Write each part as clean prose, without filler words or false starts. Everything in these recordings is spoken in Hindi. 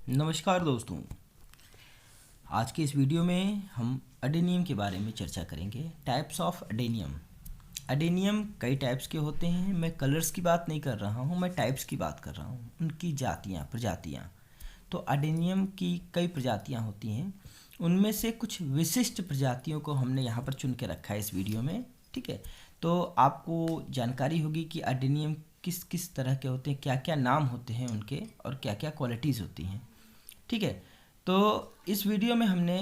नमस्कार दोस्तों। आज के इस वीडियो में हम अडेनियम के बारे में चर्चा करेंगे। Types of adenium. अडेनियम कई टाइप्स के होते हैं। मैं कलर्स की बात नहीं कर रहा हूँ, मैं टाइप्स की बात कर रहा हूँ, उनकी जातियाँ, प्रजातियाँ। तो अडेनियम की कई प्रजातियाँ होती हैं, उनमें से कुछ विशिष्ट प्रजातियों को हमने यहाँ पर चुन के रखा है इस वीडियो में। ठीक है, तो आपको जानकारी होगी कि अडेनियम किस किस तरह के होते हैं, क्या क्या नाम होते हैं उनके, और क्या क्या क्वालिटीज़ होती हैं। ठीक है, तो इस वीडियो में हमने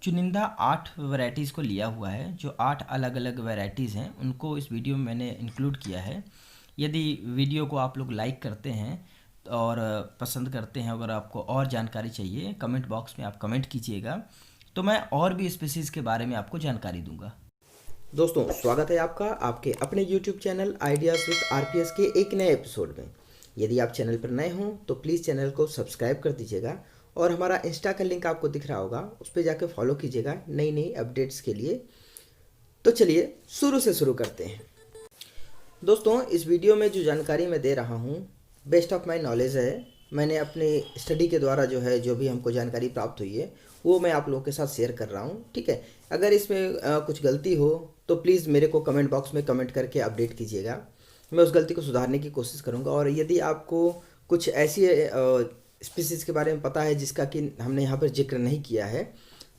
चुनिंदा 8 वैरायटीज़ को लिया हुआ है। जो 8 अलग अलग वैरायटीज़ हैं उनको इस वीडियो में मैंने इंक्लूड किया है। यदि वीडियो को आप लोग लाइक करते हैं और पसंद करते हैं, अगर आपको और जानकारी चाहिए कमेंट बॉक्स में आप कमेंट कीजिएगा, तो मैं और भी स्पीसीज़ के बारे में आपको जानकारी दूंगा। दोस्तों, स्वागत है आपका आपके अपने YouTube channel ideas with RPS के एक नए एपिसोड में। यदि आप चैनल पर नए हों तो प्लीज़ चैनल को सब्सक्राइब कर दीजिएगा और हमारा इंस्टा का लिंक आपको दिख रहा होगा, उस पर जाकर फॉलो कीजिएगा नई नई अपडेट्स के लिए। तो चलिए शुरू करते हैं। दोस्तों, इस वीडियो में जो जानकारी मैं दे रहा हूँ बेस्ट ऑफ माई नॉलेज है। मैंने अपने स्टडी के द्वारा जो भी हमको जानकारी प्राप्त हुई है वो मैं आप लोगों के साथ शेयर कर रहा हूँ। ठीक है, अगर इसमें कुछ गलती हो तो प्लीज़ मेरे को कमेंट बॉक्स में कमेंट करके अपडेट कीजिएगा। मैं उस गलती को सुधारने की कोशिश करूँगा। और यदि आपको कुछ ऐसी स्पीसीज़ के बारे में पता है जिसका कि हमने यहाँ पर जिक्र नहीं किया है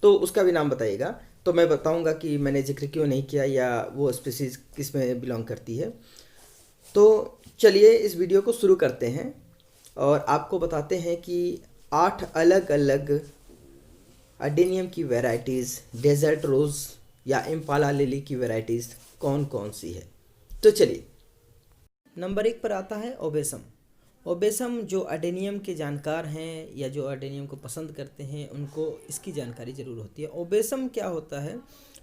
तो उसका भी नाम बताइएगा, तो मैं बताऊँगा कि मैंने जिक्र क्यों नहीं किया या वो स्पीसीज़ किस में बिलोंग करती है। तो चलिए इस वीडियो को शुरू करते हैं और आपको बताते हैं कि 8 अलग अलग अडेनियम की वैरायटीज़, डेजर्ट रोज़ या इम्पाला लिली की वैरायटीज़ कौन कौन सी है। तो चलिए, नंबर 1 पर आता है ओबेसम। ओबेसम जो अडेनियम के जानकार हैं या जो अडेनियम को पसंद करते हैं उनको इसकी जानकारी ज़रूर होती है। ओबेसम क्या होता है,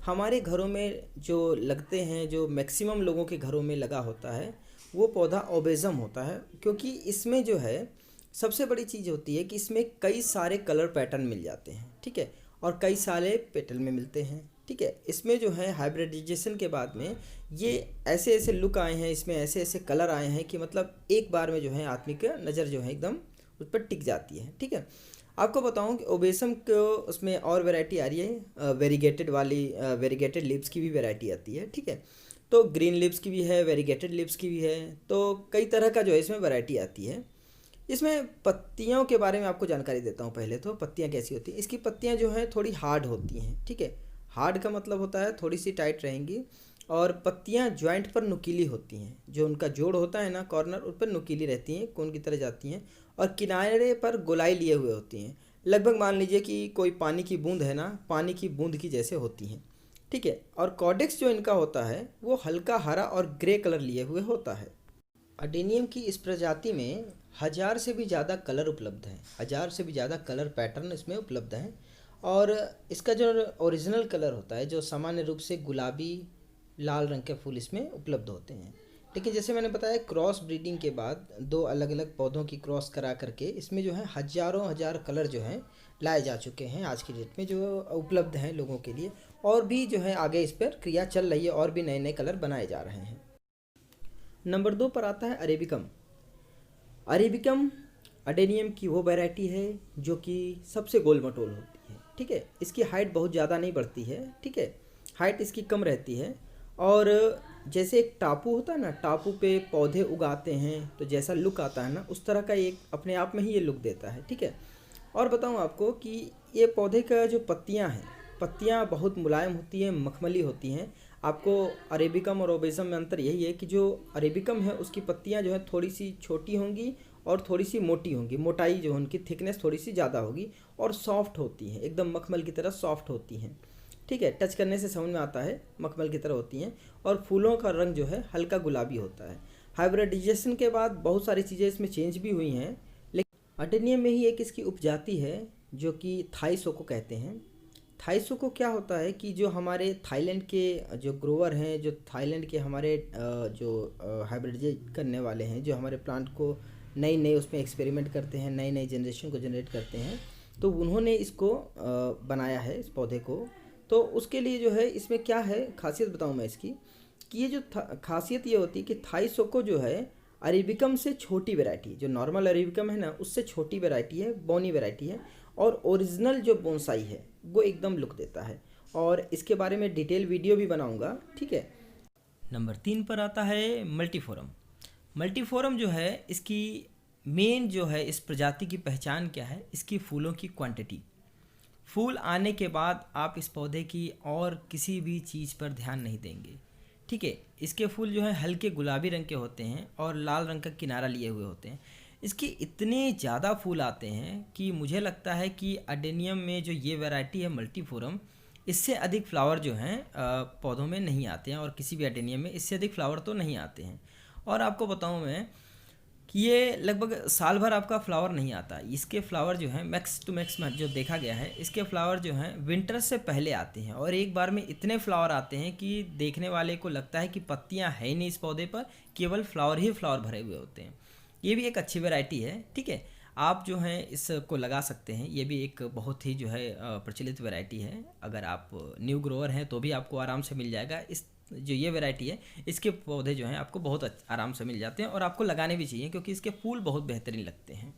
हमारे घरों में जो लगते हैं, जो मैक्सिमम लोगों के घरों में लगा होता है वो पौधा ओबेसम होता है। क्योंकि इसमें जो है सबसे बड़ी चीज़ होती है कि इसमें कई सारे कलर पैटर्न मिल जाते हैं। ठीक है, और कई सारे पेटल में मिलते हैं। ठीक है, इसमें जो है हाइब्रिडाइजेशन के बाद में ये ऐसे ऐसे लुक आए हैं, इसमें ऐसे ऐसे कलर आए हैं कि मतलब एक बार में जो है आदमी का नज़र जो है एकदम उस पर टिक जाती है। ठीक है, आपको बताऊं कि ओबेसम को उसमें और वैरायटी आ रही है, वेरीगेटेड वाली, वेरीगेटेड लिप्स की भी वैरायटी आती है। ठीक है, तो ग्रीन लिप्स की भी है, वेरीगेटेड लिप्स की भी है, तो कई तरह का जो है इसमें वैरायटी आती है। इसमें पत्तियों के बारे में आपको जानकारी देता हूँ। पहले तो पत्तियाँ कैसी होती हैं। इसकी पत्तियाँ जो हैं थोड़ी हार्ड होती हैं। ठीक है, हार्ड का मतलब होता है थोड़ी सी टाइट रहेंगी, और पत्तियाँ जॉइंट पर नुकीली होती हैं। जो उनका जोड़ होता है ना, कॉर्नर, उन पर नुकीली रहती हैं, कोन की तरह जाती हैं, और किनारे पर गोलाई लिए हुए होती हैं। लगभग मान लीजिए कि कोई पानी की बूंद है ना, पानी की बूंद की जैसे होती हैं। ठीक है, और कॉडेक्स जो इनका होता है वो हल्का हरा और ग्रे कलर लिए हुए होता है। अडेनियम की इस प्रजाति में 1000 से भी ज़्यादा कलर उपलब्ध हैं, 1000 से भी ज़्यादा कलर पैटर्न इसमें उपलब्ध हैं। और इसका जो ओरिजिनल कलर होता है, जो सामान्य रूप से गुलाबी लाल रंग के फूल इसमें उपलब्ध होते हैं। लेकिन जैसे मैंने बताया, क्रॉस ब्रीडिंग के बाद दो अलग अलग पौधों की क्रॉस करा करके इसमें जो है हजारों हजार कलर जो हैं लाए जा चुके हैं आज की डेट में, जो उपलब्ध हैं लोगों के लिए। और भी जो है आगे इस पर क्रिया चल रही है और भी नए नए कलर बनाए जा रहे हैं। नंबर 2 पर आता है अरेबिकम। अरेबिकम अडेनियम की वो वैरायटी है जो कि सबसे गोल मटोल होती है। ठीक है, इसकी हाइट बहुत ज़्यादा नहीं बढ़ती है। ठीक है, हाइट इसकी कम रहती है। और जैसे एक टापू होता है ना, टापू पे पौधे उगाते हैं तो जैसा लुक आता है ना, उस तरह का एक अपने आप में ही ये लुक देता है। ठीक है, और बताऊं आपको कि ये पौधे का जो पत्तियां हैं, पत्तियां बहुत मुलायम होती हैं, मखमली होती हैं। आपको अरेबिकम और ओबेसम में अंतर यही है कि जो अरेबिकम है उसकी पत्तियां जो है थोड़ी सी छोटी होंगी और थोड़ी सी मोटी होंगी, मोटाई जो उनकी थिकनेस थोड़ी सी ज़्यादा होगी, और सॉफ्ट होती हैं, एकदम मखमल की तरह सॉफ्ट होती हैं। ठीक है, टच करने से समझ में आता है मखमल की तरह होती हैं। और फूलों का रंग जो है हल्का गुलाबी होता है। हाइब्रिडाइजेशन के बाद बहुत सारी चीज़ें इसमें चेंज भी हुई हैं। लेकिन अडेनियम में ही एक इसकी उपजाति है जो कि थाईसोको कहते हैं। थाईसोको क्या होता है कि जो हमारे थाईलैंड के जो ग्रोवर हैं, जो थाईलैंड के हमारे जो हाइब्रिडाइज करने वाले हैं, जो हमारे प्लांट को नई नई उसमें एक्सपेरिमेंट करते हैं, नई नई जनरेशन को जनरेट करते हैं, तो उन्होंने इसको बनाया है, इस पौधे को। तो उसके लिए जो है इसमें क्या है खासियत बताऊं मैं इसकी, कि ये जो खासियत ये होती है कि थाईसोको जो है अरेबिकम से छोटी वैरायटी, जो नॉर्मल अरेबिकम है ना उससे छोटी वैरायटी है, बोनी वैरायटी है। और ओरिजिनल जो बोनसाई है वो एकदम लुक देता है, और इसके बारे में डिटेल वीडियो भी बनाऊंगा, ठीक है। नंबर 3 पर आता है मल्टीफोरम। मल्टीफोरम जो है इसकी मेन जो है इस प्रजाति की पहचान क्या है, इसकी फूलों की क्वांटिटी। फूल आने के बाद आप इस पौधे की और किसी भी चीज़ पर ध्यान नहीं देंगे, ठीक है। इसके फूल जो है हल्के गुलाबी रंग के होते हैं और लाल रंग का किनारा लिए हुए होते हैं। इसके इतने ज़्यादा फूल आते हैं कि मुझे लगता है कि अडेनियम में जो ये वैरायटी है मल्टीफोरम, इससे अधिक फ्लावर जो हैं पौधों में नहीं आते हैं, और किसी भी अडेनियम में इससे अधिक फ्लावर तो नहीं आते हैं। और आपको बताऊं मैं कि ये लगभग साल भर आपका फ्लावर नहीं आता। इसके फ्लावर जो हैं मैक्स टू मैक्स जो देखा गया है, इसके फ्लावर जो हैं विंटर से पहले आते हैं, और एक बार में इतने फ्लावर आते हैं कि देखने वाले को लगता है कि पत्तियां है ही नहीं इस पौधे पर, केवल फ्लावर ही फ्लावर भरे हुए होते हैं। ये भी एक अच्छी वैरायटी है, ठीक है। आप जो हैं इसको लगा सकते हैं, ये भी एक बहुत ही जो है प्रचलित वैरायटी है। अगर आप न्यू ग्रोअर हैं तो भी आपको आराम से मिल जाएगा। इस जो ये वैरायटी है इसके पौधे जो हैं आपको बहुत आराम से मिल जाते हैं, और आपको लगाने भी चाहिए क्योंकि इसके फूल बहुत बेहतरीन लगते हैं।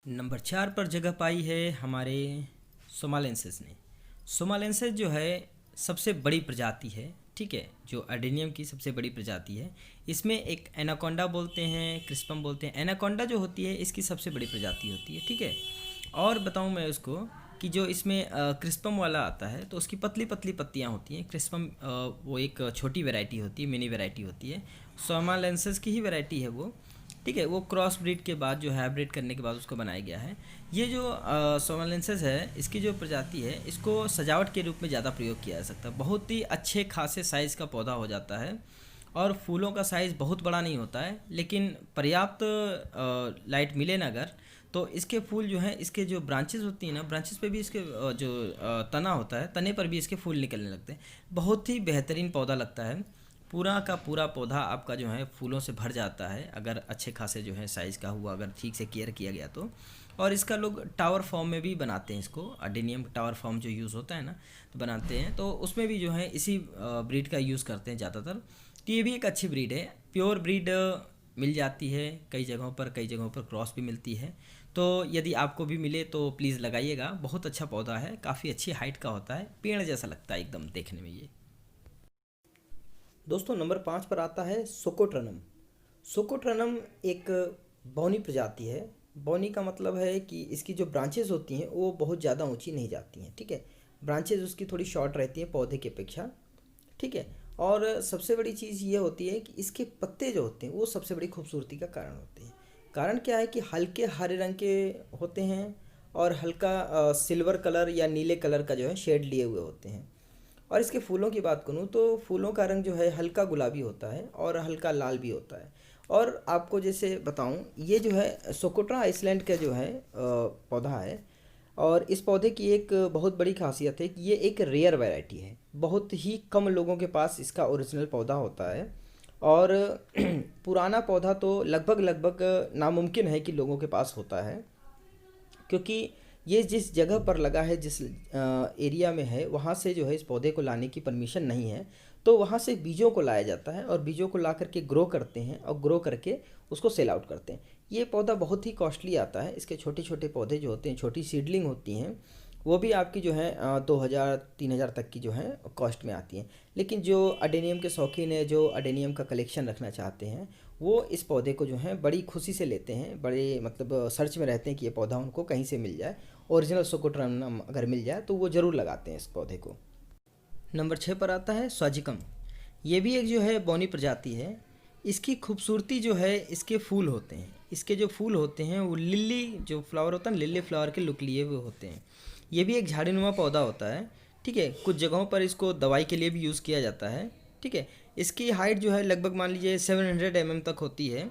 नंबर 4 पर जगह पाई है हमारे सोमालेंसिस ने। सोमालेंसिस जो है सबसे बड़ी प्रजाति है, ठीक है, जो अडेनियम की सबसे बड़ी प्रजाति है। इसमें एक एनाकोंडा बोलते हैं, क्रिस्पम बोलते हैं। एनाकोंडा जो होती है इसकी सबसे बड़ी प्रजाति होती है, ठीक है। और बताऊं मैं उसको कि जो इसमें क्रिस्पम वाला आता है तो उसकी पतली पतली पत्तियां होती हैं। क्रिस्पम वो एक छोटी वैरायटी होती है, मिनी वैरायटी होती है। सोमालेंसिस की ही वैरायटी है वो, ठीक है। वो क्रॉस ब्रीड के बाद जो हाइब्रिड करने के बाद उसको बनाया गया है। ये जो सोमालेंसिस है इसकी जो प्रजाति है इसको सजावट के रूप में ज़्यादा प्रयोग किया जा सकता है। बहुत ही अच्छे खासे साइज़ का पौधा हो जाता है, और फूलों का साइज़ बहुत बड़ा नहीं होता है, लेकिन पर्याप्त लाइट मिले ना अगर, तो इसके फूल जो हैं, इसके जो ब्रांचेस होती हैं ना, ब्रांचेस पे भी इसके जो तना होता है, तने पर भी इसके फूल निकलने लगते हैं। बहुत ही बेहतरीन पौधा लगता है। पूरा का पूरा पौधा आपका जो है फूलों से भर जाता है अगर अच्छे खासे जो है साइज़ का हुआ, अगर ठीक से केयर किया गया तो। और इसका लोग टावर फॉर्म में भी बनाते हैं इसको, अडेनियम टावर फॉर्म जो यूज़ होता है ना तो बनाते हैं, तो उसमें भी जो है इसी ब्रीड का यूज़ करते हैं ज़्यादातर। तो ये भी एक अच्छी ब्रीड है। प्योर ब्रीड मिल जाती है कई जगहों पर क्रॉस भी मिलती है। तो यदि आपको भी मिले तो प्लीज़ लगाइएगा। बहुत अच्छा पौधा है, काफ़ी अच्छी हाइट का होता है, पेड़ जैसा लगता है एकदम देखने में ये। दोस्तों नंबर 5 पर आता है सोकोट्रनम। सोकोट्रनम एक बौनी प्रजाति है। बौनी का मतलब है कि इसकी जो ब्रांचेस होती हैं वो बहुत ज़्यादा ऊंची नहीं जाती हैं, ठीक है। ब्रांचेस उसकी थोड़ी शॉर्ट रहती हैं पौधे की अपेक्षा, ठीक है। और सबसे बड़ी चीज़ ये होती है कि इसके पत्ते जो होते हैं वो सबसे बड़ी खूबसूरती का कारण होते हैं। कारण क्या है कि हल्के हरे रंग के होते हैं, और हल्का सिल्वर कलर या नीले कलर का जो है शेड लिए हुए होते हैं। और इसके फूलों की बात करूँ तो फूलों का रंग जो है हल्का गुलाबी होता है और हल्का लाल भी होता है। और आपको जैसे बताऊं, ये जो है सोकोट्रा आइसलैंड का जो है पौधा है, और इस पौधे की एक बहुत बड़ी खासियत है कि ये एक रेयर वैरायटी है। बहुत ही कम लोगों के पास इसका ओरिजिनल पौधा होता है, और पुराना पौधा तो लगभग लगभग नामुमकिन है कि लोगों के पास होता है, क्योंकि ये जिस जगह पर लगा है, जिस एरिया में है, वहाँ से जो है इस पौधे को लाने की परमिशन नहीं है। तो वहाँ से बीजों को लाया जाता है, और बीजों को ला करके ग्रो करते हैं, और ग्रो करके उसको सेल आउट करते हैं। ये पौधा बहुत ही कॉस्टली आता है। इसके छोटे छोटे पौधे जो होते हैं, छोटी सीडलिंग होती हैं, वो भी आपकी जो है 2000-3000 तक की जो है कॉस्ट में आती हैं। लेकिन जो अडेनियम के शौकीन है, जो अडेनियम का कलेक्शन रखना चाहते हैं, वो इस पौधे को जो है बड़ी खुशी से लेते हैं, बड़े मतलब सर्च में रहते हैं कि ये पौधा उनको कहीं से मिल जाए। ओरिजिनल सोकोट्रनम अगर मिल जाए तो वो ज़रूर लगाते हैं इस पौधे को। नंबर 6 पर आता है स्वाजिकम। ये भी एक जो है बौनी प्रजाति है। इसकी खूबसूरती जो है इसके फूल होते हैं। इसके जो फूल होते हैं वो लिली जो फ्लावर होता है ना, लिली फ्लावर के लुक लिए हुए होते हैं। ये भी एक झाड़ीनुमा पौधा होता है, ठीक है। कुछ जगहों पर इसको दवाई के लिए भी यूज़ किया जाता है, ठीक है। इसकी हाइट जो है लगभग मान लीजिए 700 mm तक होती है,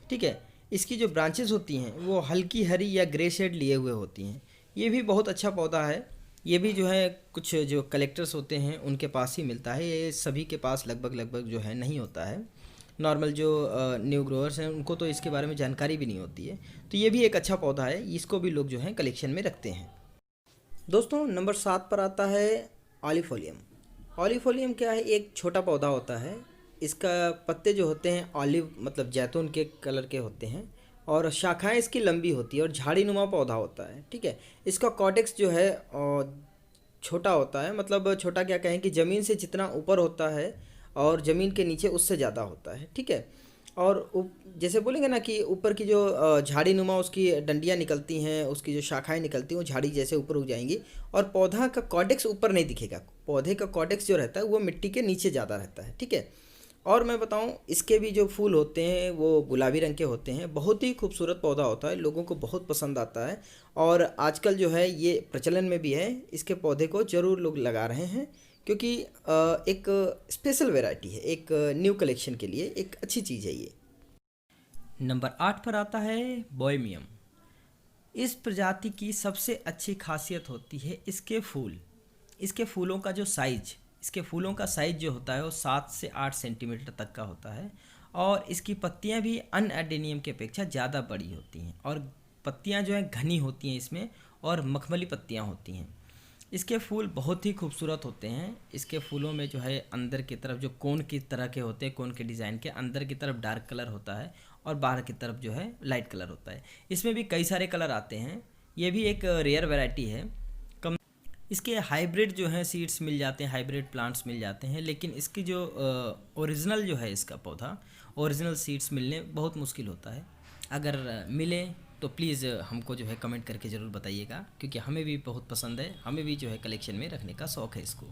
ठीक है। इसकी जो ब्रांचेस होती हैं वो हल्की हरी या ग्रे शेड लिए हुए होती हैं। ये भी बहुत अच्छा पौधा है। ये भी जो है कुछ जो कलेक्टर्स होते हैं उनके पास ही मिलता है, ये सभी के पास लगभग लगभग जो है नहीं होता है। नॉर्मल जो न्यू ग्रोअर्स हैं उनको तो इसके बारे में जानकारी भी नहीं होती है। तो ये भी एक अच्छा पौधा है, इसको भी लोग जो है कलेक्शन में रखते हैं। दोस्तों नंबर 7 पर आता है ऑलिफोलियम। ऑलिफोलियम क्या है, एक छोटा पौधा होता है, इसका पत्ते जो होते हैं ऑलिव मतलब जैतून के कलर के होते हैं और शाखाएं इसकी लंबी होती है और झाड़ीनुमा पौधा होता है। ठीक है, इसका कॉर्टेक्स जो है छोटा होता है, मतलब छोटा क्या कहें कि ज़मीन से जितना ऊपर होता है और ज़मीन के नीचे उससे ज़्यादा होता है। ठीक है, और जैसे बोलेंगे ना कि ऊपर की जो झाड़ी नुमा उसकी डंडियाँ निकलती हैं, उसकी जो शाखाएं निकलती हैं वो झाड़ी जैसे ऊपर उग जाएंगी और पौधा का कॉर्टेक्स ऊपर नहीं दिखेगा। पौधे का कॉर्टेक्स जो रहता है वो मिट्टी के नीचे ज़्यादा रहता है। ठीक है, और मैं बताऊं इसके भी जो फूल होते हैं वो गुलाबी रंग के होते हैं। बहुत ही खूबसूरत पौधा होता है, लोगों को बहुत पसंद आता है और आजकल जो है ये प्रचलन में भी है। इसके पौधे को ज़रूर लोग लगा रहे हैं क्योंकि एक स्पेशल वैरायटी है, एक न्यू कलेक्शन के लिए एक अच्छी चीज़ है ये। नंबर 8 पर आता है बोहेमियम। इस प्रजाति की सबसे अच्छी खासियत होती है इसके फूल। इसके फूलों का जो साइज, इसके फूलों का साइज जो होता है वो 7 से 8 सेंटीमीटर तक का होता है और इसकी पत्तियां भी अन्य एडेनियम की अपेक्षा ज़्यादा बड़ी होती हैं और पत्तियां जो हैं घनी होती हैं इसमें और मखमली पत्तियां होती हैं। इसके फूल बहुत ही खूबसूरत होते हैं। इसके फूलों में जो है अंदर की तरफ जो कोन की तरह के होते हैं, कोन के डिज़ाइन के अंदर की तरफ डार्क कलर होता है और बाहर की तरफ जो है लाइट कलर होता है। इसमें भी कई सारे कलर आते हैं। ये भी एक रेयर वैरायटी है। कम इसके हाइब्रिड जो हैं सीड्स मिल जाते हैं, हाइब्रिड प्लांट्स मिल जाते हैं, लेकिन इसकी जो ओरिजिनल जो है इसका पौधा, ओरिजिनल सीड्स मिलने बहुत मुश्किल होता है। अगर मिले तो प्लीज़ हमको जो है कमेंट करके ज़रूर बताइएगा, क्योंकि हमें भी बहुत पसंद है, हमें भी जो है कलेक्शन में रखने का शौक़ है इसको।